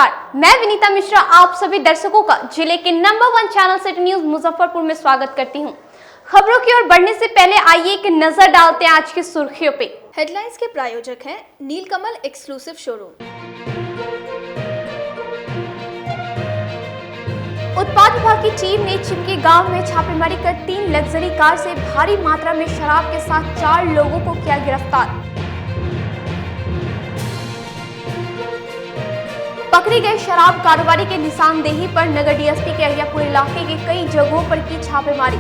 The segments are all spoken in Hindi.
नमस्कार, मैं विनीता मिश्रा आप सभी दर्शकों का जिले के number 1 channel city news Muzaffarpur में स्वागत करती हूं। खबरों की ओर बढ़ने से पहले आइए एक नजर डालते हैं आज की सुर्खियों पे। हेडलाइंस के प्रायोजक हैं नीलकमल एक्सक्लूसिव शोरूम। उत्पाद विभाग की टीम ने चिमकी गांव में छापेमारी कर 3 लग्जरी कार से भारी मात्रा में शराब के साथ 4 लोगों को किया गिरफ्तार। पकड़ी गई शराब कारोबारी के निशानदेही पर नगर डीएसपी के अहियापुर इलाके के कई जगहों पर की छापेमारी।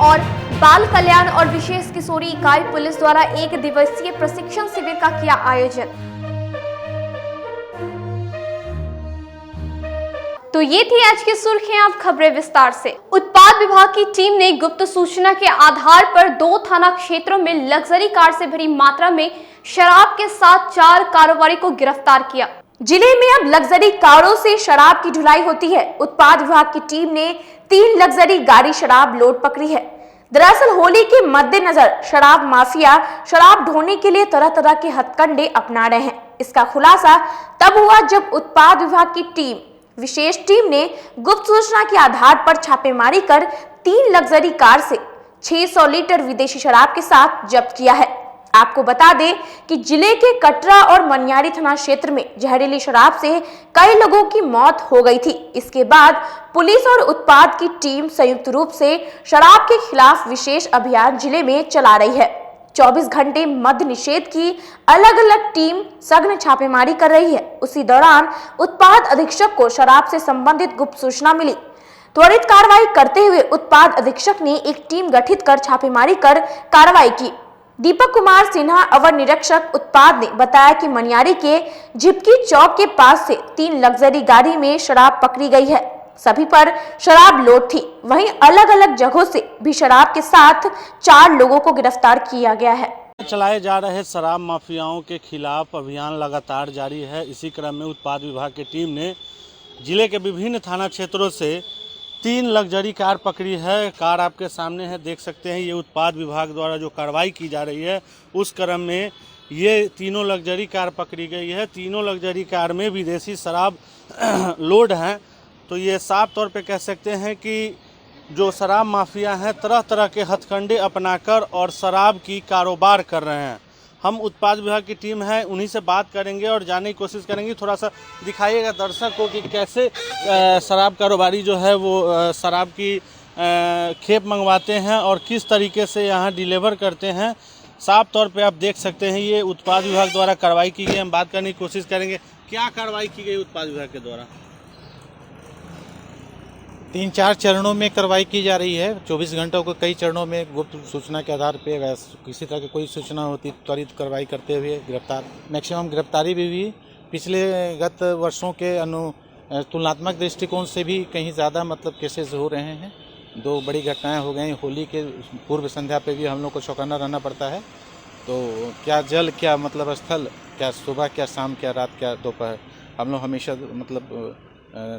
और बाल कल्याण और विशेष किशोरी इकाई पुलिस द्वारा 1 दिवसीय प्रशिक्षण शिविर का किया आयोजन। तो ये थी आज की सुर्खियां, अब खबरें विस्तार से। उत्पाद विभाग की टीम ने गुप्त सूचना के आधार पर 2 थाना क्षेत्रों में लग्जरी कार से भरी मात्रा में शराब के साथ 4 कारोबारी को गिरफ्तार किया। जिले में अब लग्जरी कारों से शराब की ढुलाई होती है। उत्पाद विभाग की टीम ने 3 लग्जरी गाड़ी शराब लोड पकड़ी है। दरअसल होली के मद्देनजर शराब माफिया शराब ढोने के लिए तरह तरह के हथकंडे अपना रहे हैं। इसका खुलासा तब हुआ जब उत्पाद विभाग की विशेष टीम ने गुप्त सूचना के आधार पर छापेमारी कर 3 लग्जरी कार से 600 लीटर विदेशी शराब के साथ जब्त किया है। आपको बता दें कि जिले के कटरा और मनियारी थाना क्षेत्र में जहरीली शराब से कई लोगों की मौत हो गई थी। इसके बाद पुलिस और उत्पाद की टीम संयुक्त रूप से शराब के खिलाफ विशेष अभियान जिले में चला रही है। 24 घंटे मद्य निषेध की अलग अलग टीम सघन छापेमारी कर रही है। उसी दौरान उत्पाद अधीक्षक को शराब से संबंधित गुप्त सूचना मिली। त्वरित कार्रवाई करते हुए उत्पाद अधीक्षक ने एक टीम गठित कर छापेमारी कर कार्रवाई की। दीपक कुमार सिन्हा अवर निरीक्षक उत्पाद ने बताया कि मनियारी के झिपकी चौक के पास से 3 लग्जरी गाड़ी में शराब पकड़ी गई है। सभी पर शराब लोड थी। वहीं अलग अलग जगहों से भी शराब के साथ 4 लोगों को गिरफ्तार किया गया है। चलाए जा रहे शराब माफियाओं के खिलाफ अभियान लगातार जारी है। इसी क्रम में उत्पाद विभाग की टीम ने जिले के विभिन्न थाना क्षेत्रों से 3 लग्जरी कार पकड़ी है। कार आपके सामने है, देख सकते हैं। ये उत्पाद विभाग द्वारा जो कार्रवाई की जा रही है उस क्रम में ये तीनों लग्जरी कार पकड़ी गई है। तीनों लग्जरी कार में विदेशी शराब लोड हैं। तो ये साफ तौर पे कह सकते हैं कि जो शराब माफिया हैं तरह तरह के हथकंडे अपनाकर और शराब की कारोबार कर रहे हैं। हम उत्पाद विभाग की टीम है, उन्हीं से बात करेंगे और जानने की कोशिश करेंगे। थोड़ा सा दिखाइएगा दर्शक को कि कैसे शराब कारोबारी जो है वो शराब की खेप मंगवाते हैं और किस तरीके से यहाँ डिलीवर करते हैं। साफ तौर पे आप देख सकते हैं ये उत्पाद विभाग द्वारा कार्रवाई की गई। हम बात करने की कोशिश करेंगे क्या कार्रवाई की गई उत्पाद विभाग के द्वारा। 3-4 चरणों में कार्रवाई की जा रही है। 24 घंटों को कई चरणों में गुप्त सूचना के आधार पर किसी तरह की कोई सूचना होती त्वरित कार्रवाई करते हुए मैक्सिमम गिरफ्तारी भी हुई। पिछले गत वर्षों के तुलनात्मक दृष्टिकोण से भी कहीं ज़्यादा केसेस हो रहे हैं। 2 बड़ी घटनाएं हो गई। होली के पूर्व संध्या पे भी हम लोग को चौकन्ना रहना पड़ता है। तो क्या जल, क्या स्थल, क्या सुबह, क्या शाम, क्या रात, क्या दोपहर, हम लोग हमेशा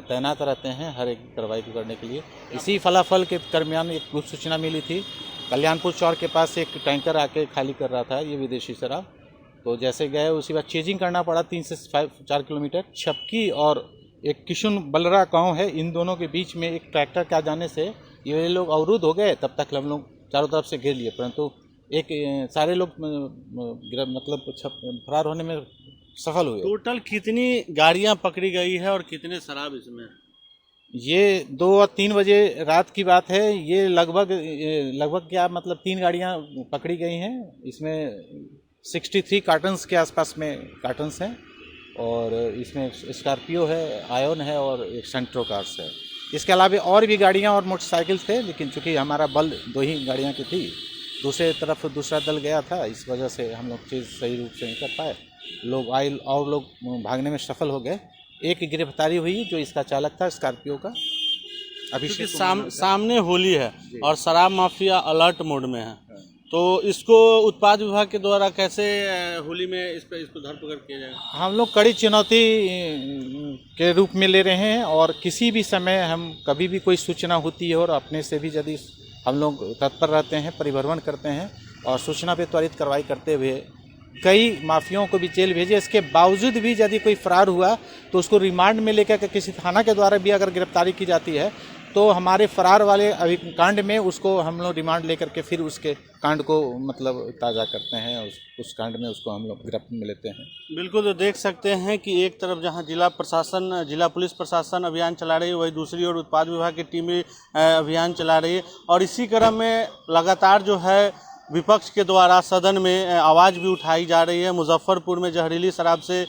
तैनात रहते हैं हर एक कार्रवाई को करने के लिए। इसी फलाफल के दरमियान एक गुप्त सूचना मिली थी। कल्याणपुर चौर के पास एक टैंकर आके खाली कर रहा था ये विदेशी शराब। तो जैसे गए उसी बार चेजिंग करना पड़ा 3 से 4 किलोमीटर। छपकी और एक किशुन बलरा गाँव है, इन दोनों के बीच में एक ट्रैक्टर के आ जाने से ये लोग अवरुद्ध हो गए। तब तक हम लोग चारों तरफ से घेर लिए, परंतु सारे लोग फरार होने में सफल हुए। टोटल कितनी गाड़ियां पकड़ी गई है और कितने शराब इसमें? ये 2 और 3 बजे रात की बात है। ये लगभग क्या 3 गाड़ियां पकड़ी गई हैं। इसमें 63 कार्टन्स के आसपास में कार्टन्स हैं और इसमें स्कॉर्पियो है, आयोन है और एक सेंट्रो कार्स है। इसके अलावा और भी गाड़ियां और मोटरसाइकिल थे, लेकिन चूंकि हमारा बल 2 ही गाड़ियां की थी, दूसरे तरफ दूसरा दल गया था, इस वजह से हम लोग चीज़ सही रूप से नहीं कर पाए। लोग आए और लोग भागने में सफल हो गए। एक गिरफ्तारी हुई जो इसका चालक था स्कॉर्पियो का। अभी सामने होली है और शराब माफिया अलर्ट मोड में है, तो इसको उत्पाद विभाग के द्वारा कैसे होली में इसको धरपकड़ किया जाएगा? हम लोग कड़ी चुनौती के रूप में ले रहे हैं और किसी भी समय हम कभी भी कोई सूचना होती है और अपने से भी यदि हम लोग तत्पर रहते हैं, परिभ्रमण करते हैं और सूचना पे त्वरित कार्रवाई करते हुए कई माफियाओं को भी जेल भेजे। इसके बावजूद भी यदि कोई फरार हुआ तो उसको रिमांड में लेकर के किसी थाना के द्वारा भी अगर गिरफ्तारी की जाती है तो हमारे फरार वाले अभी कांड में उसको हम लोग रिमांड लेकर के फिर उसके कांड को मतलब ताज़ा करते हैं, उस कांड में उसको हम लोग गिरफ्त में लेते हैं। बिल्कुल, तो देख सकते हैं कि एक तरफ जहां जिला पुलिस प्रशासन अभियान चला रही है, वही दूसरी ओर उत्पाद विभाग की टीमें अभियान चला रही है। और इसी क्रम में लगातार जो है विपक्ष के द्वारा सदन में आवाज़ भी उठाई जा रही है। मुजफ्फरपुर में जहरीली शराब से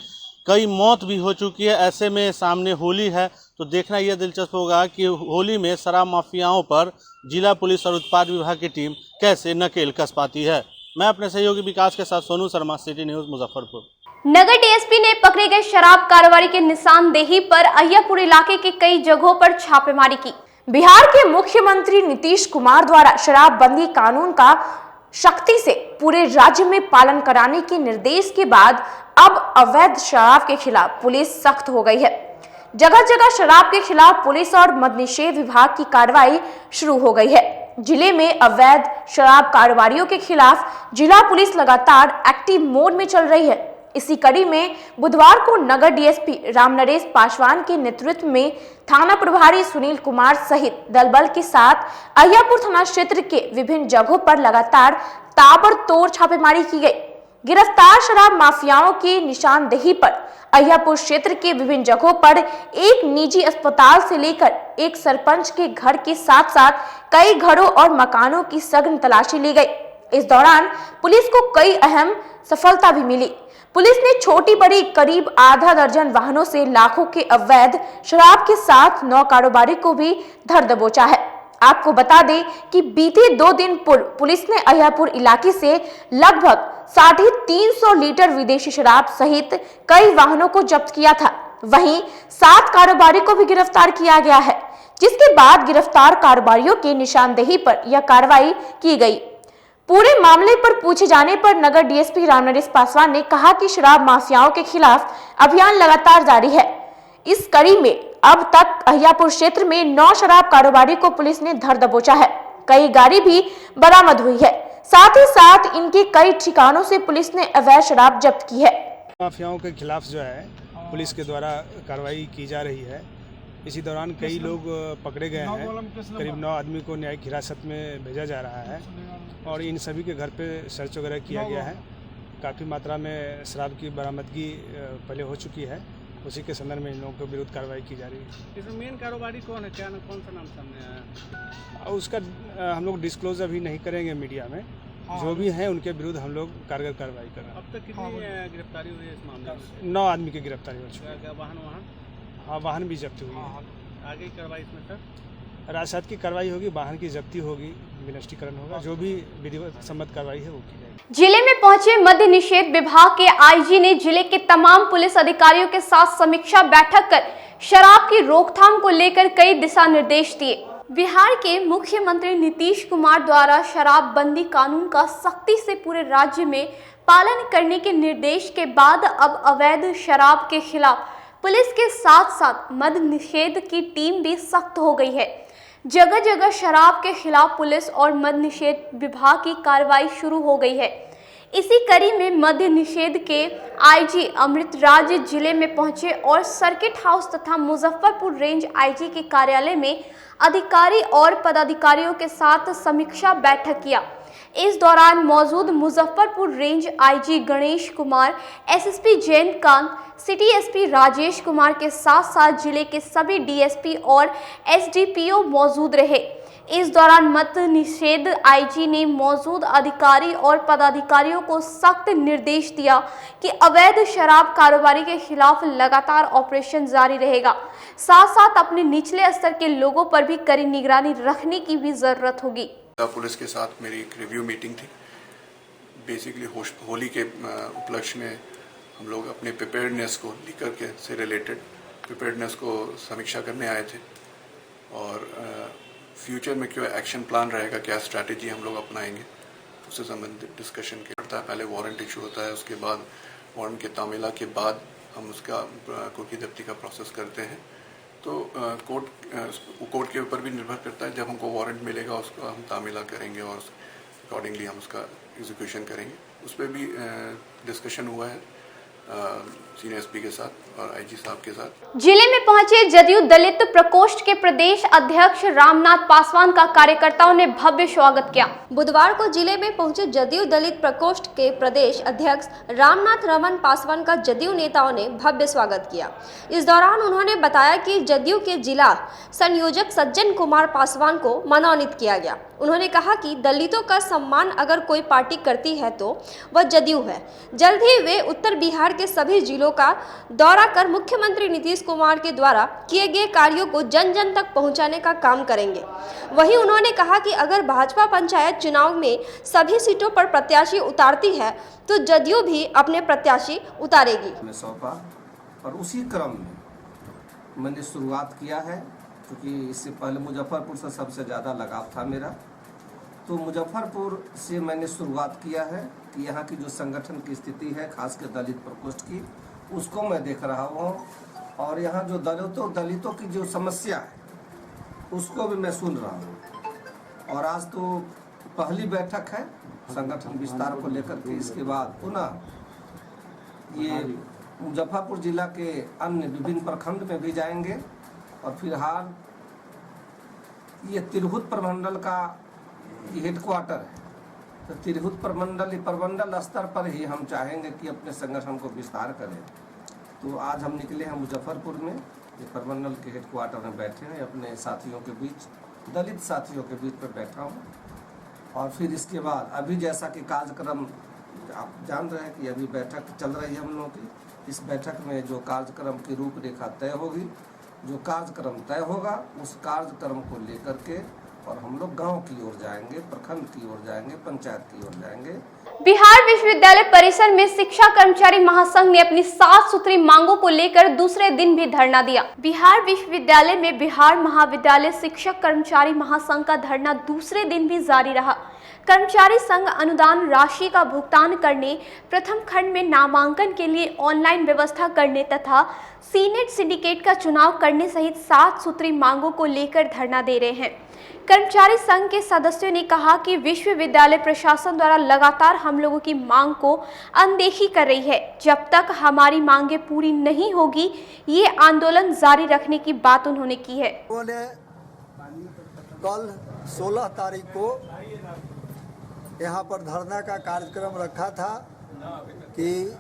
कई मौत भी हो चुकी है। ऐसे में सामने होली है तो देखना यह दिलचस्प होगा कि होली में शराब माफियाओं पर जिला पुलिस और उत्पाद विभाग की टीम कैसे नकेल कस पाती है। मैं अपने सहयोगी विकास के साथ सोनू शर्मा, सिटी न्यूज़, मुजफ्फरपुर। नगर डीएसपी ने पकड़े गए शराब कारोबारी के निशानदेही पर अय्यापुर इलाके के कई जगहों पर छापेमारी की। बिहार के मुख्यमंत्री नीतीश कुमार द्वारा शराबबंदी कानून का सख्ती से पूरे राज्य में पालन कराने के निर्देश के बाद अब अवैध शराब के खिलाफ पुलिस सख्त हो गई है। जगह जगह शराब के खिलाफ पुलिस और मद्य निषेध विभाग की कार्रवाई शुरू हो गई है। जिले में अवैध शराब कारोबारियों के खिलाफ जिला पुलिस लगातार एक्टिव मोड में चल रही है। इसी कड़ी में बुधवार को नगर डीएसपी रामनरेश पासवान के नेतृत्व में थाना प्रभारी सुनील कुमार सहित दलबल के साथ अय्यापुर थाना क्षेत्र के विभिन्न जगहों पर लगातार ताबड़तोड़ छापेमारी की गई। गिरफ्तार शराब माफियाओं की निशानदेही पर अय्यापुर क्षेत्र के विभिन्न जगहों पर एक निजी अस्पताल से लेकर एक सरपंच के घर के साथ साथ कई घरों और मकानों की सघन तलाशी ली गई। इस दौरान पुलिस को कई अहम सफलता भी मिली। पुलिस ने छोटी बड़ी करीब आधा दर्जन वाहनों से लाखों के अवैध शराब के साथ 9 कारोबारी को भी धर दबोचा है। आपको बता दें कि बीते 2 दिन पूर्व पुलिस ने अय्यापुर इलाके से लगभग 350 लीटर विदेशी शराब सहित कई वाहनों को जब्त किया था। वहीं 7 कारोबारी को भी गिरफ्तार किया गया है, जिसके बाद गिरफ्तार कारोबारियों के निशानदेही पर यह कार्रवाई की गई। पूरे मामले पर पूछे जाने पर नगर डीएसपी रामनरेश पासवान ने कहा कि शराब माफियाओं के खिलाफ अभियान लगातार जारी है। इस कड़ी में अब तक अय्यापुर क्षेत्र में 9 शराब कारोबारी को पुलिस ने धर दबोचा है। कई गाड़ी भी बरामद हुई है। साथ ही साथ इनके कई ठिकानों से पुलिस ने अवैध शराब जब्त की है। माफियाओं के खिलाफ जो है पुलिस के द्वारा कार्रवाई की जा रही है। इसी दौरान कई लोग पकड़े गए हैं। करीब 9 आदमी को न्यायिक हिरासत में भेजा जा रहा है और इन सभी के घर पे सर्च वगैरह किया गया है। काफ़ी मात्रा में शराब की बरामदगी पहले हो चुकी है। उसी के संदर्भ में इन लोगों के विरुद्ध कार्रवाई की जा रही है। इसमें मेन कारोबारी कौन है, कौन सा नाम सामने आया? और उसका हम लोग डिस्क्लोज अभी नहीं करेंगे मीडिया में। जो भी हैं उनके विरुद्ध हम लोग कारगर कार्रवाई कर रहे हैं। अब तक कितनी गिरफ्तारी हुई है इस मामले में? 9 आदमी की गिरफ्तारी हो चुकी है। वाहन हाँ, वाहन भी जब्त हुई है। आगे की कार्रवाई इसमें सर राजसात की कार्रवाई होगी, वाहन की जब्ती होगी, विनष्टीकरण होगा। जो भी विधिवत सम्मत कार्रवाई है वो की जाएगी। जिले में पहुंचे मद्य निषेध विभाग के आईजी ने जिले के तमाम पुलिस अधिकारियों के साथ समीक्षा बैठक कर शराब की रोकथाम को लेकर कई दिशा निर्देश दिए। बिहार के मुख्यमंत्री नीतीश कुमार द्वारा शराबबंदी कानून का सख्ती से पूरे राज्य में पालन करने के निर्देश के बाद अब अवैध शराब के खिलाफ पुलिस के साथ साथ मद्य निषेध की टीम भी सख्त हो गई है। जगह जगह शराब के खिलाफ पुलिस और मद्य निषेध विभाग की कार्रवाई शुरू हो गई है। इसी कड़ी में मद्य निषेध के आईजी अमृत राज जिले में पहुंचे और सर्किट हाउस तथा मुजफ्फरपुर रेंज आईजी के कार्यालय में अधिकारी और पदाधिकारियों के साथ समीक्षा बैठक किया। इस दौरान मौजूद Muzaffarpur range IG Ganesh Kumar, SSP Jayantkant, city SP Rajesh Kumar के साथ साथ जिले के सभी डीएसपी और एसडीपीओ मौजूद रहे। इस दौरान मद्य निषेध आईजी ने मौजूद अधिकारी और पदाधिकारियों को सख्त निर्देश दिया कि अवैध शराब कारोबारी के खिलाफ लगातार ऑपरेशन जारी रहेगा। साथ साथ अपने निचले स्तर के लोगों पर भी कड़ी निगरानी रखने की भी जरूरत होगी। पुलिस के साथ मेरी एक रिव्यू मीटिंग थी। बेसिकली होली के उपलक्ष्य में हम लोग अपने प्रिपेयर्डनेस को लीकर के से रिलेटेड प्रिपेयर्डनेस को समीक्षा करने आए थे और फ्यूचर में क्या एक्शन प्लान रहेगा, क्या स्ट्रैटेजी हम लोग अपनाएंगे, उससे संबंधित डिस्कशन करता है। पहले वारंट इशू होता है, उसके बाद वारंट के तामीला के बाद हम उसका कुर्की जब्ती का प्रोसेस करते हैं। तो कोर्ट के ऊपर भी निर्भर करता है। जब हमको वारंट मिलेगा उसको हम तामीला करेंगे और अकॉर्डिंगली हम उसका एग्जीक्यूशन करेंगे। उस पर भी डिस्कशन हुआ है सीनियर एसपी के साथ और आईजी साहब के साथ। जिले में पहुंचे जदयू दलित प्रकोष्ठ के प्रदेश अध्यक्ष रामनाथ पासवान का कार्यकर्ताओं ने भव्य स्वागत किया। बुधवार को जिले में पहुंचे जदयू दलित प्रकोष्ठ के प्रदेश अध्यक्ष रामनाथ रमन पासवान का जदयू नेताओं ने भव्य स्वागत किया। इस दौरान उन्होंने बताया कि जदयू के जिला संयोजक सज्जन कुमार पासवान को मनोनीत किया गया। उन्होंने कहा कि दलितों का सम्मान अगर कोई पार्टी करती है तो वह जदयू है। जल्द ही वे उत्तर बिहार के सभी जिलों का दौरा कर मुख्यमंत्री नीतीश कुमार के द्वारा किए गए कार्यों को जन जन तक पहुंचाने का काम करेंगे। वहीं उन्होंने कहा कि अगर भाजपा पंचायत चुनाव में सभी सीटों पर प्रत्याशी उतारती है तो जदयू भी अपने प्रत्याशी उतारेगी। मैं सौंपा और उसी क्रम में मैंने शुरुआत किया है, क्योंकि इससे पहले मुजफ्फरपुर से सबसे ज़्यादा लगाव था मेरा, तो मुजफ्फरपुर से मैंने शुरुआत किया है कि यहाँ की जो संगठन की स्थिति है खासकर दलित प्रकोष्ठ की, उसको मैं देख रहा हूँ और यहाँ जो दलितों की जो समस्या है उसको भी मैं सुन रहा हूँ। और आज तो पहली बैठक है संगठन विस्तार को लेकर के, इसके बाद पुनः ये मुजफ्फरपुर जिला के अन्य विभिन्न प्रखंड में भी जाएंगे और फिलहाल ये तिरहुत प्रमंडल का हेडक्वार्टर है, तो तिरहुत प्रमंडल स्तर पर ही हम चाहेंगे कि अपने संगठन को विस्तार करें। तो आज हम निकले हैं मुजफ्फरपुर में, ये प्रमंडल के हेडक्वार्टर में बैठे हैं, अपने साथियों के बीच, दलित साथियों के बीच पर बैठा हूँ। और फिर इसके बाद अभी जैसा कि कार्यक्रम आप जान रहे हैं कि अभी बैठक चल रही है हम लोगों की, इस बैठक में जो कार्यक्रम की रूपरेखा तय होगी, जो कार्यक्रम तय होगा उस कार्यक्रम को लेकर के और हम लोग गांव की ओर जाएंगे, प्रखंड की ओर जाएंगे, पंचायत की ओर जाएंगे। बिहार विश्वविद्यालय परिसर में शिक्षा कर्मचारी महासंघ ने अपनी 7 सूत्री मांगों को लेकर दूसरे दिन भी धरना दिया। बिहार विश्वविद्यालय में बिहार महाविद्यालय शिक्षक कर्मचारी महासंघ का धरना दूसरे दिन भी जारी रहा। कर्मचारी संघ अनुदान राशि का भुगतान करने, प्रथम खंड में नामांकन के लिए ऑनलाइन व्यवस्था करने तथा सीनेट सिंडिकेट का चुनाव करने सहित 7 सूत्री मांगों को लेकर धरना दे रहे हैं। कर्मचारी संघ के सदस्यों ने कहा कि विश्वविद्यालय प्रशासन द्वारा लगातार हम लोगों की मांग को अनदेखी कर रही है। जब तक हमारी मांगें पूरी नहीं होगी, ये आंदोलन जारी रखने की बात उन्होंने की है। उन्होंने कल 16 तारीख को यहाँ पर धरना का कार्यक्रम रखा था कि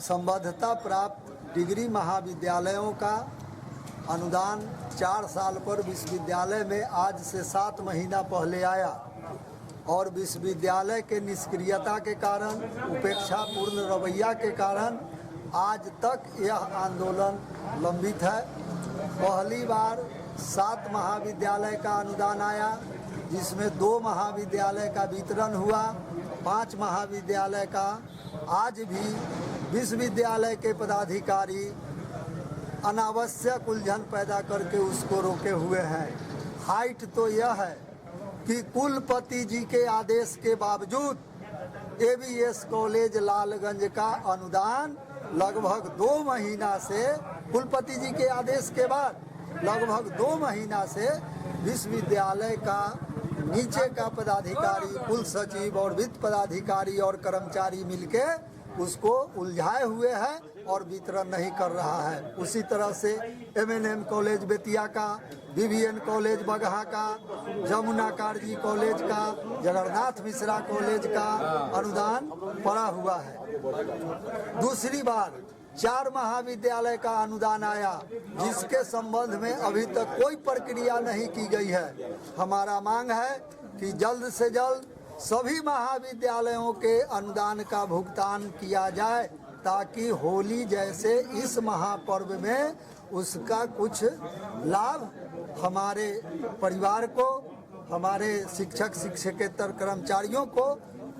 संबद्धता प्राप्त डिग्री महाविद्यालयों का अनुदान 4 साल पर विश्वविद्यालय में आज से 7 महीना पहले आया और विश्वविद्यालय के निष्क्रियता के कारण, उपेक्षापूर्ण रवैया के कारण आज तक यह आंदोलन लंबित है। पहली बार 7 महाविद्यालय का अनुदान आया, जिसमें 2 महाविद्यालय का वितरण हुआ, 5 महाविद्यालय का। आज भी विश्वविद्यालय के पदाधिकारी अनावश्यक उलझन पैदा करके उसको रोके हुए हैं। हाइट तो यह है कि कुलपति जी के आदेश के बावजूद एबीएस कॉलेज लालगंज का अनुदान लगभग 2 महीना से, कुलपति जी के आदेश के बाद लगभग 2 महीना से विश्वविद्यालय का नीचे का पदाधिकारी, कुल सचिव और वित्त पदाधिकारी और कर्मचारी मिलके उसको उलझाए हुए हैं और वितरण नहीं कर रहा है। उसी तरह से एमएनएम कॉलेज बेतिया का, बीबीएन कॉलेज बगहा का, जमुना कारजी कॉलेज का, जगन्नाथ मिश्रा कॉलेज का अनुदान पड़ा हुआ है। दूसरी बार 4 महाविद्यालय का अनुदान आया, जिसके संबंध में अभी तक कोई प्रक्रिया नहीं की गई है। हमारा मांग है कि जल्द से जल्द सभी महाविद्यालयों के अनुदान का भुगतान किया जाए, ताकि होली जैसे इस महापर्व में उसका कुछ लाभ हमारे परिवार को, हमारे शिक्षक शिक्षकेतर कर्मचारियों को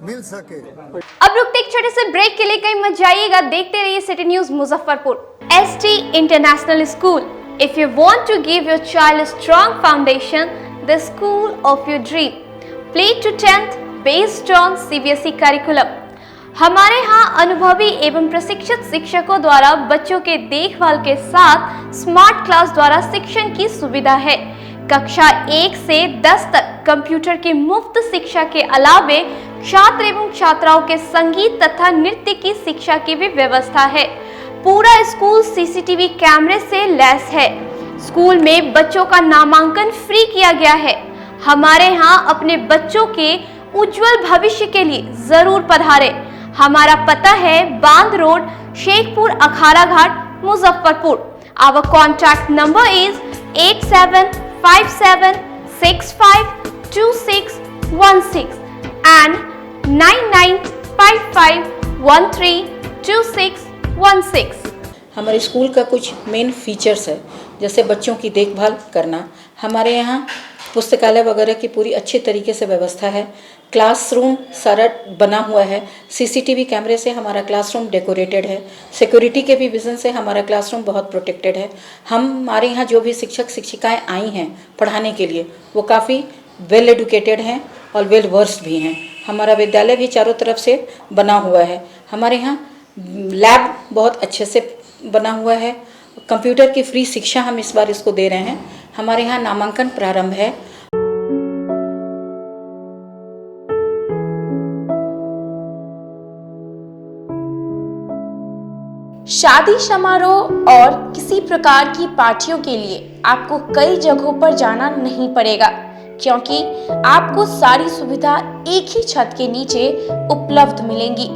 मिल सके। अब रुकते एक छोटे से ब्रेक के लिए, कहीं मत जाइएगा, देखते रहिए city news Muzaffarpur. ST international school, if you want to give your child a strong foundation, the school of your dream, play to 10th based on CBSE curriculum। हमारे यहाँ अनुभवी एवं प्रशिक्षित शिक्षकों द्वारा बच्चों के देखभाल के साथ स्मार्ट क्लास द्वारा शिक्षण की सुविधा है। कक्षा 1 से 10 तक कंप्यूटर की मुफ्त शिक्षा के अलावे छात्र एवं छात्राओं के संगीत तथा नृत्य की शिक्षा की भी व्यवस्था है। पूरा स्कूल सीसीटीवी कैमरे से लैस है। स्कूल में बच्चों का नामांकन फ्री किया गया है। हमारे यहाँ अपने बच्चों के उज्जवल भविष्य के लिए जरूर पधारें। हमारा पता है बांध road, Shekhpur, Akhara Ghat, Muzaffarpur. Our contact number is 8757652616 and 9955132616। हमारे स्कूल का कुछ मेन फीचर्स है, जैसे बच्चों की देखभाल करना। हमारे यहाँ पुस्तकालय वगैरह की पूरी अच्छी तरीके से व्यवस्था है। क्लासरूम सारा बना हुआ है। सीसीटीवी कैमरे से हमारा क्लासरूम डेकोरेटेड है। सिक्योरिटी के भी विजन से हमारा क्लासरूम बहुत प्रोटेक्टेड है। हमारे यहाँ जो भी शिक्षक शिक्षिकाएं आई हैं पढ़ाने के लिए, वो काफ़ी वेल एडुकेटेड हैं और वेल वर्स्ड भी हैं। हमारा विद्यालय भी चारों तरफ से बना हुआ है। हमारे यहाँ लैब बहुत अच्छे से बना हुआ है। कंप्यूटर की फ्री शिक्षा हम इस बार इसको दे रहे हैं। हमारे यहाँ नामांकन प्रारंभ है। शादी समारोह और किसी प्रकार की पार्टियों के लिए आपको कई जगहों पर जाना नहीं पड़ेगा, क्योंकि आपको सारी सुविधा एक ही छत के नीचे उपलब्ध मिलेंगी,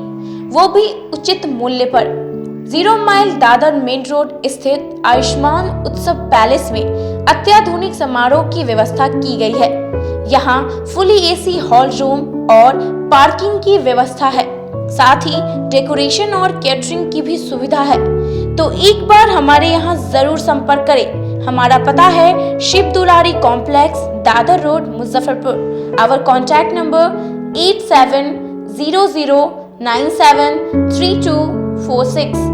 वो भी उचित मूल्य पर। 0 माइल दादर मेन रोड स्थित आयुष्मान उत्सव पैलेस में अत्याधुनिक समारोह की व्यवस्था की गई है। यहाँ फुली एसी हॉल रूम और पार्किंग की व्यवस्था है। साथ ही डेकोरेशन और कैटरिंग की भी सुविधा है। तो एक बार हमारे यहाँ जरूर संपर्क करें। हमारा पता है Shiv Dulari complex, Dadar road, Muzaffarpur. Our contact number 8700973246।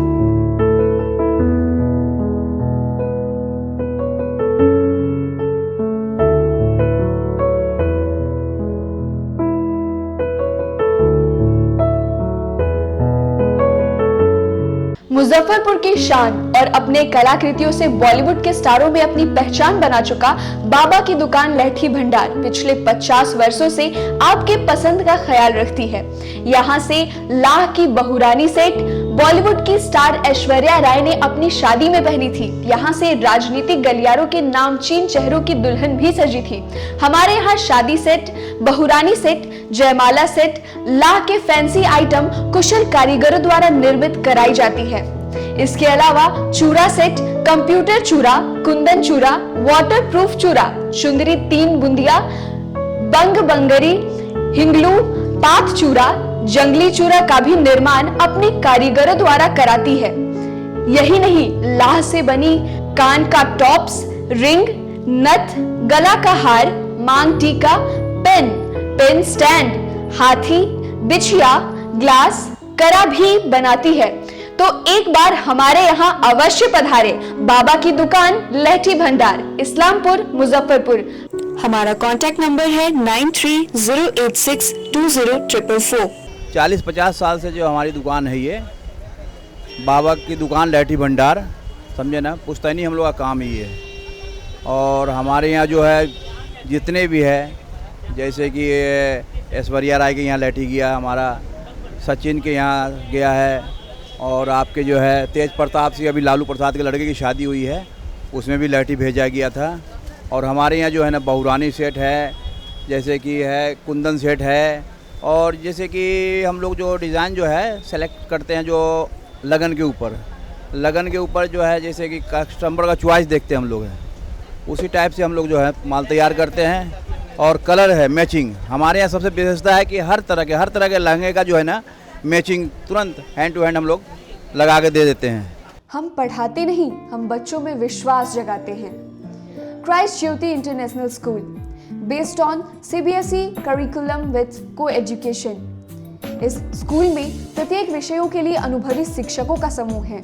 Muzaffarpur की शान और अपने कलाकृतियों से बॉलीवुड के स्टारों में अपनी पहचान बना चुका बाबा की दुकान लहठी भंडार पिछले 50 वर्षों से आपके पसंद का ख्याल रखती है। यहाँ से लाह की बहुरानी सेट बॉलीवुड की स्टार ऐश्वर्या राय ने अपनी शादी में पहनी थी। यहाँ से राजनीतिक गलियारों के नामचीन चेहरों की दुल्हन भी सजी थी। हमारे यहाँ शादी सेट, बहुरानी सेट, जयमाला सेट, लाह के फैंसी आइटम कुशल कारीगरों द्वारा निर्मित कराई जाती है। इसके अलावा चूड़ा सेट, कंप्यूटर चूड़ा, कुंदन चूड़ा, वाटरप्रूफ चूड़ा, चुंदरी 3 बुंदिया, बंग बंगरी, हिंगलू, पात चूड़ा, जंगली चूड़ा का भी निर्माण अपने कारीगरों द्वारा कराती है। यही नहीं, लाह से बनी कान का टॉप्स, रिंग, नथ, गला का हार, मांग टीका, पेन स्टैंड, हाथी, बिछिया, ग्लास, करा भी बनाती है। तो एक बार हमारे यहाँ अवश्य पधारे। बाबा की दुकान लहठी भंडार, इस्लामपुर, मुजफ्फरपुर। हमारा कॉन्टैक्ट नंबर है 9308620444। 40-50 साल से जो हमारी दुकान है, ये बाबा की दुकान लहठी भंडार, समझे ना, पुश्तैनी हम लोग का काम ही है। और हमारे यहाँ जो है जितने भी है, जैसे कि ऐश्वर्या राय के यहाँ लहठी गया, हमारा सचिन के यहाँ गया है, और आपके जो है तेज प्रताप से अभी लालू प्रसाद के लड़के की शादी हुई है, उसमें भी लहठी भेजा गया था। और हमारे यहाँ जो है ना बहुरानी सेट है, जैसे कि है कुंदन सेट है, और जैसे कि हम लोग जो डिज़ाइन जो है सेलेक्ट करते हैं जो लगन के ऊपर जो है, जैसे कि कस्टमर का चॉइस देखते हैं हम लोग हैं, उसी टाइप से हम लोग जो है माल तैयार करते हैं। और कलर है मैचिंग। हमारे यहाँ सबसे विशेषता है कि हर तरह के लहंगे का जो है ना मैचिंग तुरंत हैंड टू हैंड हम लोग लगा के दे देते हैं। हम पढ़ाते नहीं, हम बच्चों में विश्वास जगाते हैं। Christ Jyoti international school, based on CBSE curriculum with coeducation. इस स्कूल में प्रत्येक विषयों के लिए अनुभवी शिक्षकों का समूह है।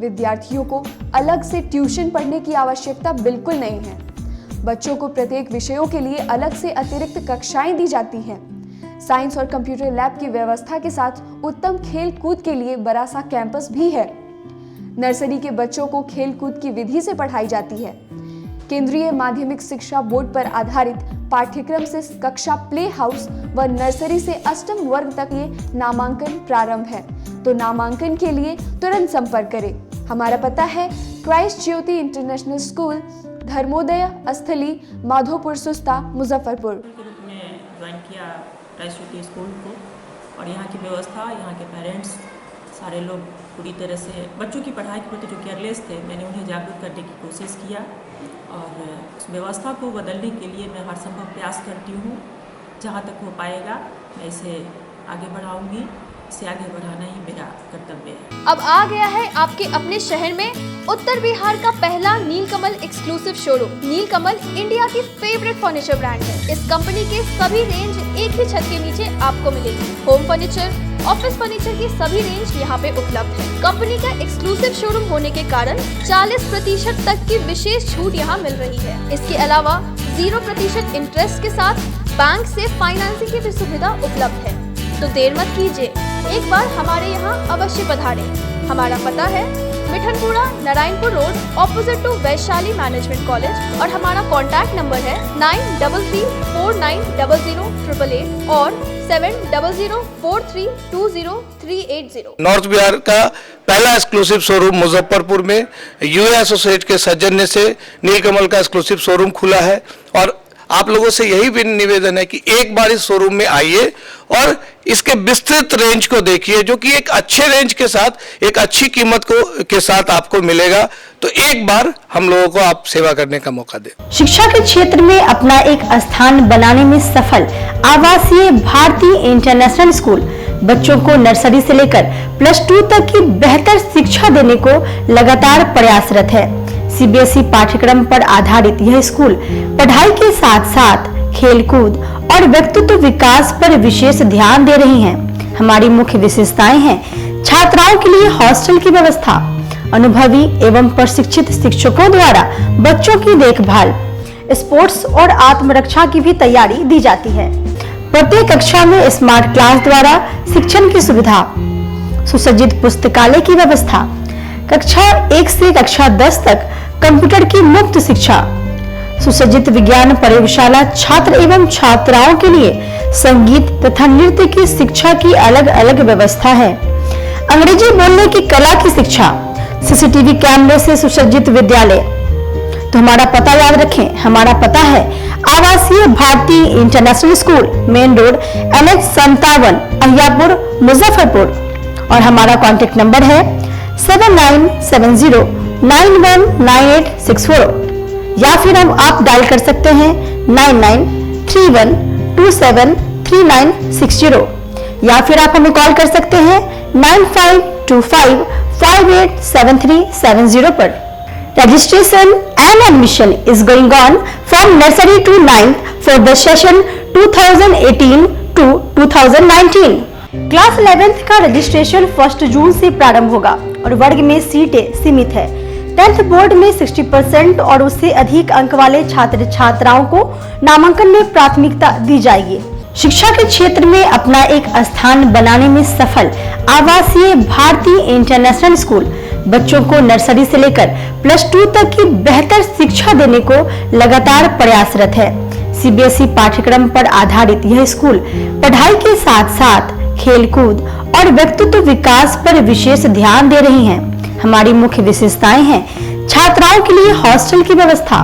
विद्यार्थियों को अलग से ट्यूशन पढ़ने की आवश्यकता बिल्कुल नहीं है। बच्चों को प्रत्येक विषयों के लिए अलग से अतिरिक्त कक्षाएं दी जाती हैं। साइंस और कंप्यूटर लैब की व्यवस्था के साथ उत्तम खेल कूद के लिए बड़ा सा कैंपस भी है। नर्सरी के बच्चों को खेल कूद की विधि से पढ़ाई जाती है। केंद्रीय माध्यमिक शिक्षा बोर्ड पर आधारित पाठ्यक्रम से कक्षा प्ले हाउस व नर्सरी से अष्टम वर्ग तक ये नामांकन प्रारंभ है। तो नामांकन के लिए तुरंत संपर्क करें। हमारा पता है Christ Jyoti international school, Dharmodaya स्थली, माधोपुर सुस्ता, मुजफ्फरपुर। के रूप में ज्वाइन किया क्राइस्ट ज्योति स्कूल को, और यहाँ की व्यवस्था, यहाँ के पेरेंट्स, सारे लोग पूरी तरह से बच्चों की पढ़ाई के प्रति जो केयरलेस थे, मैंने उन्हें जागरूक करने की कोशिश किया और उस व्यवस्था को बदलने के लिए मैं हर संभव प्रयास करती हूँ। जहाँ तक हो पाएगा मैं इसे आगे बढ़ाऊँगी। इसे आगे बढ़ाना ही मेरा कर्तव्य है। अब आ गया है आपके अपने शहर में उत्तर बिहार का पहला नीलकमल एक्सक्लूसिव शोरूम। नीलकमल इंडिया की फेवरेट फर्नीचर ब्रांड है। इस कंपनी के सभी रेंज एक ही छत के नीचे आपको मिलेगी। होम फर्नीचर, ऑफिस फर्नीचर की सभी रेंज यहाँ पे उपलब्ध है। कंपनी का एक्सक्लूसिव शोरूम होने के कारण 40% तक की विशेष छूट यहाँ मिल रही है। इसके अलावा 0% इंटरेस्ट के साथ बैंक से फाइनेंसिंग की भी सुविधा उपलब्ध है। तो देर मत कीजिए, एक बार हमारे यहाँ अवश्य पधारें। हमारा पता है Mithanpura, Narayanpur road, opposite to Vaishali management college, और हमारा कॉन्टैक्ट नंबर है 9334900888 और 7004320380। नॉर्थ बिहार का पहला एक्सक्लूसिव शोरूम मुजफ्फरपुर में यूए एसोसिएट के सौजन्य से नीलकमल का एक्सक्लूसिव शोरूम खुला है। और आप लोगों से यही भी निवेदन है कि एक बार इस शोरूम में आइए और इसके विस्तृत रेंज को देखिए, जो कि एक अच्छे रेंज के साथ एक अच्छी कीमत के साथ आपको मिलेगा। तो एक बार हम लोगों को आप सेवा करने का मौका दें। शिक्षा के क्षेत्र में अपना एक स्थान बनाने में सफल आवासीय भारतीय इंटरनेशनल स्कूल बच्चों को नर्सरी से लेकर +2 तक की बेहतर शिक्षा देने को लगातार प्रयासरत है। सीबीएसई पाठ्यक्रम पर आधारित यह स्कूल पढ़ाई के साथ साथ खेलकूद और व्यक्तित्व विकास पर विशेष ध्यान दे रही हैं। हमारी मुख्य विशेषताएं हैं छात्राओं के लिए हॉस्टल की व्यवस्था, अनुभवी एवं प्रशिक्षित शिक्षकों द्वारा बच्चों की देखभाल, स्पोर्ट्स और आत्मरक्षा की भी तैयारी दी जाती है। प्रत्येक कक्षा में स्मार्ट क्लास द्वारा शिक्षण की सुविधा, सुसज्जित पुस्तकालय की व्यवस्था, कक्षा 1 से कक्षा 10 तक कंप्यूटर की मुफ्त शिक्षा, सुसज्जित विज्ञान प्रयोगशाला, छात्र एवं छात्राओं के लिए संगीत तथा नृत्य की शिक्षा की अलग अलग व्यवस्था है। अंग्रेजी बोलने की कला की शिक्षा, सीसीटीवी कैमरे से सुसज्जित विद्यालय। तो हमारा पता याद रखें, हमारा पता है आवासीय भारतीय international school, main road NH57, Ahiyapur, Muzaffarpur. और हमारा कॉन्टेक्ट नंबर है 7970919864, या फिर आप डायल कर सकते हैं 9931273960, या फिर आप हमें कॉल कर सकते हैं 9525587370 पर। Registration and admission is going on from nursery to 9th for the session 2018 to 2019. Class 11th का रजिस्ट्रेशन 1 जून से प्रारंभ होगा और वर्ग में सीटें सीमित है। 10th बोर्ड में 60% और उससे अधिक अंक वाले छात्र छात्राओं को नामांकन में प्राथमिकता दी जाएगी। शिक्षा के क्षेत्र में अपना एक स्थान बनाने में सफल आवासीय भारतीय इंटरनेशनल स्कूल बच्चों को नर्सरी से लेकर +2 तक की बेहतर शिक्षा देने को लगातार प्रयासरत है। सीबीएसई पाठ्यक्रम पर आधारित यह स्कूल पढ़ाई के साथ साथ खेलकूद और व्यक्तित्व विकास पर विशेष ध्यान दे रही हैं। हमारी मुख्य विशेषताएं हैं छात्राओं के लिए हॉस्टल की व्यवस्था,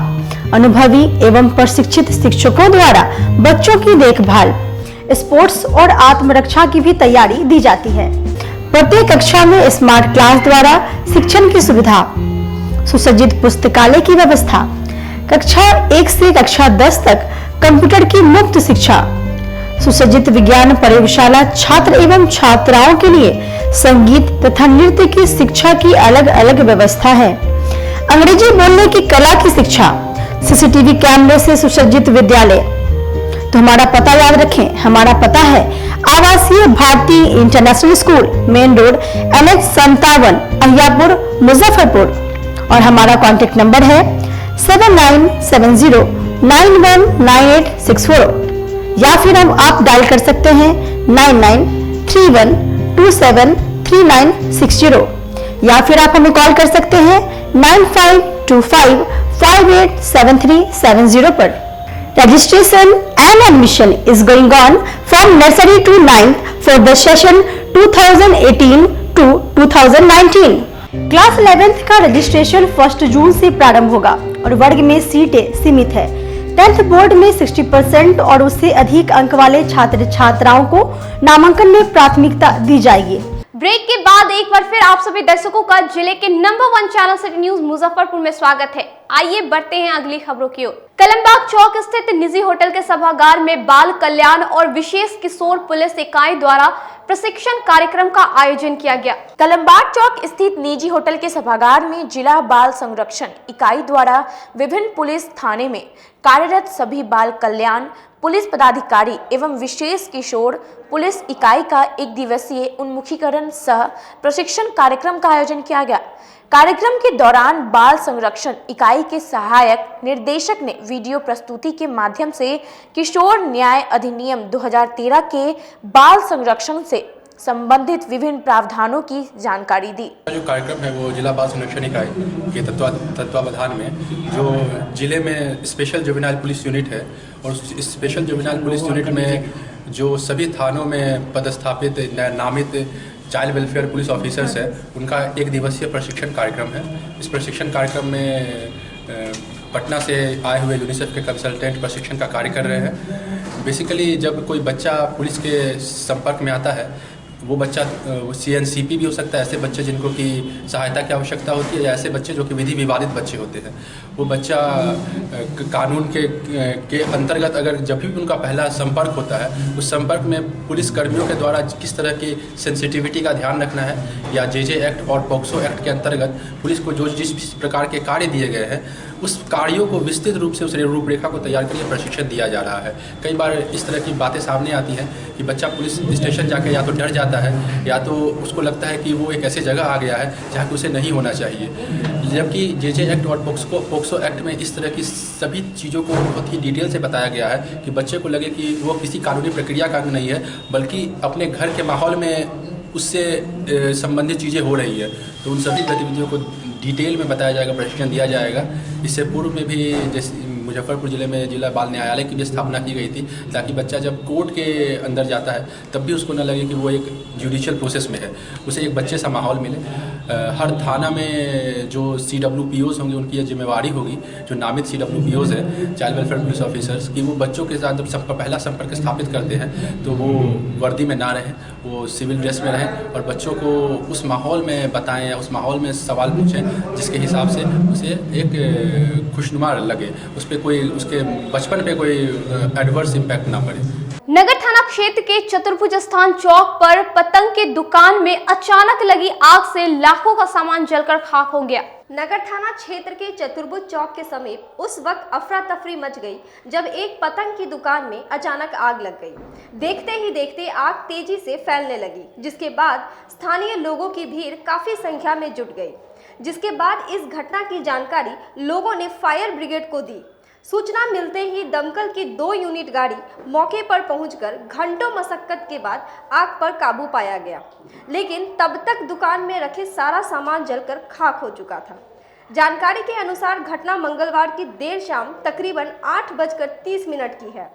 अनुभवी एवं प्रशिक्षित शिक्षकों द्वारा बच्चों की देखभाल, स्पोर्ट्स और आत्मरक्षा की भी तैयारी दी जाती है। प्रत्येक कक्षा में स्मार्ट क्लास द्वारा शिक्षण की सुविधा, सुसज्जित पुस्तकालय की व्यवस्था, कक्षा 1 से कक्षा 10 तक कंप्यूटर की मुफ्त शिक्षा, सुसज्जित विज्ञान प्रयोगशाला, छात्र एवं छात्राओं के लिए संगीत तथा नृत्य की शिक्षा की अलग अलग व्यवस्था है। अंग्रेजी बोलने की कला की शिक्षा, सीसीटीवी कैमरे से सुसज्जित विद्यालय। तो हमारा पता याद रखें, हमारा पता है आवासीय भारतीय international school, main road NH57, Ahiyapur, Muzaffarpur. और हमारा कॉन्टेक्ट नंबर है 7970919864, या फिर आप डायल कर सकते हैं 9931273960, या फिर आप हमें कॉल कर सकते हैं 9525587370 पर। Registration and admission is going on from nursery to 9th for the session 2018 to 2019. Class 11th का रजिस्ट्रेशन 1 जून से प्रारंभ होगा और वर्ग में सीटें सीमित है। 10th बोर्ड में 60% और उससे अधिक अंक वाले छात्र छात्राओं को नामांकन में प्राथमिकता दी जाएगी। ब्रेक के बाद एक बार फिर आप सभी दर्शकों का जिले के number 1 channel city news Muzaffarpur में स्वागत है। आइए बढ़ते हैं अगली खबरों की ओर। कलमबाग चौक स्थित निजी होटल के सभागार में बाल कल्याण और विशेष किशोर पुलिस इकाई द्वारा प्रशिक्षण कार्यक्रम का आयोजन किया गया। कलमबाग चौक स्थित निजी होटल के सभागार में जिला बाल संरक्षण इकाई द्वारा विभिन्न पुलिस थाने में कार्यरत सभी बाल कल्याण पुलिस पदाधिकारी एवं विशेष किशोर पुलिस इकाई का 1 दिवसीय उन्मुखीकरण सह प्रशिक्षण कार्यक्रम का आयोजन किया गया। कार्यक्रम के दौरान बाल संरक्षण इकाई के सहायक निर्देशक ने वीडियो प्रस्तुति के माध्यम से किशोर न्याय अधिनियम 2013 के बाल संरक्षण से संबंधित विभिन्न प्रावधानों की जानकारी दी। जो कार्यक्रम है वो जिला बाल संरक्षण इकाई के तत्वावधान में जो जिले में स्पेशल जुवेनाइल पुलिस यूनिट है और उस स्पेशल जुवेनाइल पुलिस यूनिट में जो सभी थानों में पदस्थापित नामित चाइल्ड वेलफेयर पुलिस ऑफिसर्स है उनका 1 दिवसीय प्रशिक्षण कार्यक्रम है। इस प्रशिक्षण कार्यक्रम में पटना से आए हुए यूनिसेफ के कंसल्टेंट प्रशिक्षण का कार्य कर रहे हैं। बेसिकली जब कोई बच्चा पुलिस के संपर्क में आता है वो बच्चा CNCP भी हो सकता है, ऐसे बच्चे जिनको कि सहायता की आवश्यकता होती है, या ऐसे बच्चे जो कि विधि विवादित बच्चे होते हैं। वो बच्चा कानून के अंतर्गत अगर जब भी उनका पहला संपर्क होता है उस संपर्क में पुलिस कर्मियों के द्वारा किस तरह की सेंसिटिविटी का ध्यान रखना है या JJ एक्ट और पॉक्सो एक्ट के अंतर्गत पुलिस को जो जिस प्रकार के कार्य दिए गए हैं उस कार्यों को विस्तृत रूप से उस रूपरेखा को तैयार करके प्रशिक्षण दिया जा रहा है। कई बार इस तरह की बातें सामने आती हैं कि बच्चा पुलिस स्टेशन जाके या तो डर जाता है या तो उसको लगता है कि वो एक ऐसी जगह आ गया है जहाँ कि उसे नहीं होना चाहिए, जबकि JJ एक्ट और पॉक्सो एक्ट में इस तरह की सभी चीज़ों को बहुत ही डिटेल से बताया गया है कि बच्चे को लगे कि वो किसी कानूनी प्रक्रिया का अंग नहीं है बल्कि अपने घर के माहौल में उससे संबंधित चीज़ें हो रही है। तो उन सभी गतिविधियों को डिटेल में बताया जाएगा, प्रशिक्षण दिया जाएगा। इससे पूर्व में भी जैसे मुजफ्फरपुर ज़िले में जिला बाल न्यायालय की भी स्थापना की गई थी ताकि बच्चा जब कोर्ट के अंदर जाता है तब भी उसको न लगे कि वो एक जुडिशियल प्रोसेस में है, उसे एक बच्चे सा माहौल मिले। हर थाना में जो CWPOs होंगे उनकी ये जिम्मेवारी होगी, जो नामित CWPOs है चाइल्ड वेलफेयर पुलिस ऑफिसर्स, कि वो बच्चों के साथ जब पहला संपर्क स्थापित करते हैं तो वो वर्दी में ना रहें, वो सिविल ड्रेस में रहें और बच्चों को उस माहौल में बताएं या उस माहौल में सवाल पूछें जिसके हिसाब से उसे एक खुशनुमा लगे, उस पर कोई उसके बचपन पे कोई एडवर्स इम्पैक्ट ना पड़े। नगर थाना क्षेत्र के चतुर्भुज स्थान चौक पर पतंग के दुकान में अचानक लगी आग से लाखों का सामान जलकर खाक हो गया। नगर थाना क्षेत्र के चतुर्भुज चौक के समीप उस वक्त अफरा तफरी मच गई जब एक पतंग की दुकान में अचानक आग लग गई। देखते ही देखते आग तेजी से फैलने लगी, जिसके बाद स्थानीय लोगों की भीड़ काफी संख्या में जुट गई। जिसके बाद इस घटना की जानकारी लोगों ने फायर ब्रिगेड को दी। सूचना मिलते ही दमकल की 2 यूनिट गाड़ी मौके पर पहुंचकर घंटों मशक्कत के बाद आग पर काबू पाया गया, लेकिन तब तक दुकान में रखे सारा सामान जलकर खाक हो चुका था। जानकारी के अनुसार घटना मंगलवार की देर शाम तकरीबन 8:30 की है।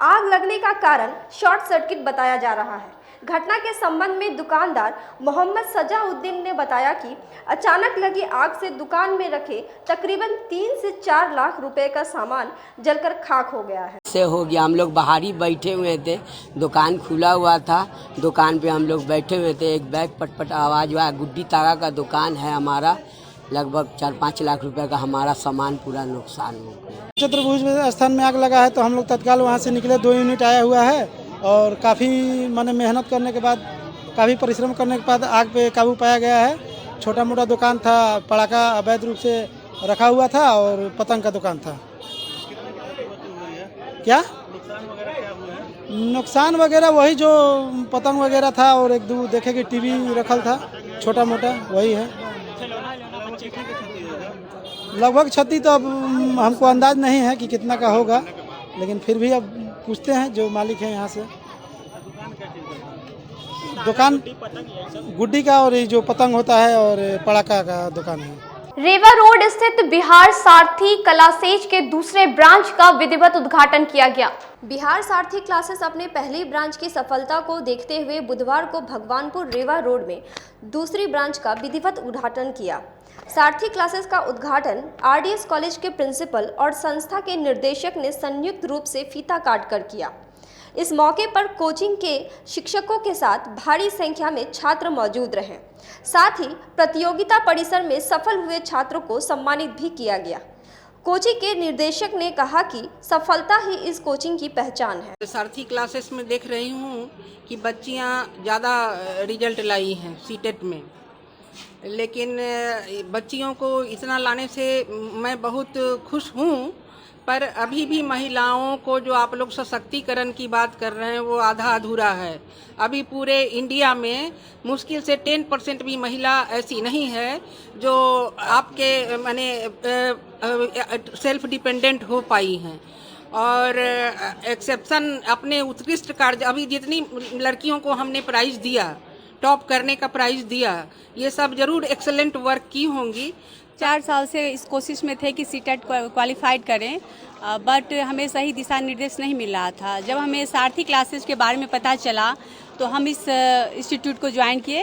आग लगने का कारण शॉर्ट सर्किट बताया जा रहा है। घटना के संबंध में दुकानदार मोहम्मद सजाउद्दीन ने बताया कि अचानक लगी आग से दुकान में रखे तकरीबन 3 से 4 लाख रुपए का सामान जलकर खाक हो गया है। से हो गया, हम लोग बाहर ही बैठे हुए थे, दुकान खुला हुआ था, दुकान पे हम लोग बैठे हुए थे, एक बैग पटपट आवाज हुआ। गुड्डी तागा का दुकान है हमारा, लगभग 4-5 लाख रुपए का हमारा सामान पूरा नुकसान हो गया। चतुर्भुज स्थान में आग लगा है तो हम लोग तत्काल वहाँ से निकले। 2 यूनिट आया हुआ है और काफ़ी माने मेहनत करने के बाद, काफ़ी परिश्रम करने के बाद आग पे काबू पाया गया है। छोटा मोटा दुकान था, पटाखा अवैध रूप से रखा हुआ था और पतंग का दुकान था। क्या नुकसान वगैरह वही जो पतंग वगैरह था और 1-2 देखे कि टीवी रखल था, छोटा मोटा वही है। लगभग क्षति तो अब हमको अंदाज नहीं है कि कितना का होगा, लेकिन फिर भी अब पूछते हैं जो मालिक हैं यहाँ से। दुकान गुड्डी का और जो पतंग होता है और पटाखा का दुकान है। रेवा रोड स्थित बिहार सारथी कलासेज के दूसरे ब्रांच का विधिवत उद्घाटन किया गया। बिहार सारथी क्लासेस अपने पहली ब्रांच की सफलता को देखते हुए बुधवार को भगवानपुर रेवा रोड में दूसरी ब्रांच का विधिवत उद्घाटन किया। सारथी क्लासेस का उद्घाटन आरडीएस कॉलेज के प्रिंसिपल और संस्था के निर्देशक ने संयुक्त रूप से फीता काट कर किया। इस मौके पर कोचिंग के शिक्षकों के साथ भारी संख्या में छात्र मौजूद रहे। साथ ही प्रतियोगिता परिसर में सफल हुए छात्रों को सम्मानित भी किया गया। कोचिंग के निर्देशक ने कहा कि सफलता ही इस कोचिंग की पहचान है। सारथी क्लासेस में देख रही हूँ कि बच्चियाँ ज़्यादा रिजल्ट लाई हैं सीटेट में, लेकिन बच्चियों को इतना लाने से मैं बहुत खुश हूँ, पर अभी भी महिलाओं को जो आप लोग सशक्तिकरण की बात कर रहे हैं वो आधा अधूरा है। अभी पूरे इंडिया में मुश्किल से 10% भी महिला ऐसी नहीं है जो आपके माने सेल्फ डिपेंडेंट हो पाई हैं। और एक्सेप्शन अपने उत्कृष्ट कार्य, अभी जितनी लड़कियों को हमने प्राइज दिया, टॉप करने का प्राइज दिया, ये सब जरूर एक्सेलेंट वर्क की होंगी। 4 साल से इस कोशिश में थे कि सीटेट क्वालिफाइड करें, बट हमें सही दिशा निर्देश नहीं मिल रहा था। जब हमें सारथी क्लासेस के बारे में पता चला तो हम इस इंस्टीट्यूट को ज्वाइन किए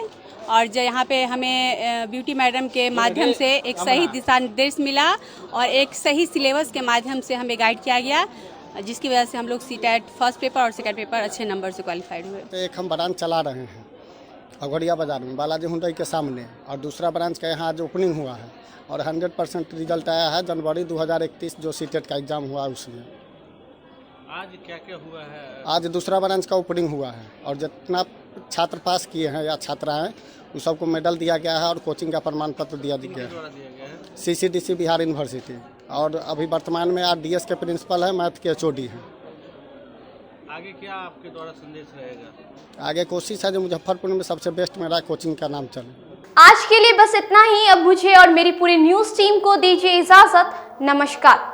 और यहाँ पे हमें ब्यूटी मैडम के माध्यम से एक सही दिशा निर्देश मिला और एक सही सिलेबस के माध्यम से हमें गाइड किया गया, जिसकी वजह से हम लोग सीटेट फर्स्ट पेपर और सेकंड पेपर अच्छे नंबर से क्वालिफाइड हुए। तो एक हम ब्रांच चला रहे हैं अघोरिया बाजार में बालाजी हुंडई के सामने, और दूसरा ब्रांच का यहाँ आज ओपनिंग हुआ है और 100% रिजल्ट आया है जनवरी 2031 जो सीटेट का एग्जाम हुआ उसमें। आज क्या क्या हुआ है? आज दूसरा ब्रांच का ओपनिंग हुआ है और जितना छात्र पास किए हैं या छात्राएं उन सबको मेडल दिया गया है और कोचिंग का प्रमाण पत्र दिया गया है CCDC बिहार यूनिवर्सिटी। और अभी वर्तमान में RDS के प्रिंसिपल है, मैथ के HOD हैं। आगे क्या आपके द्वारा संदेश रहेगा? आगे कोशिश है जो मुजफ्फरपुर में सबसे बेस्ट मेरा कोचिंग का नाम चले। आज के लिए बस इतना ही। अब मुझे और मेरी पूरी न्यूज़ टीम को दीजिए इजाजत। नमस्कार।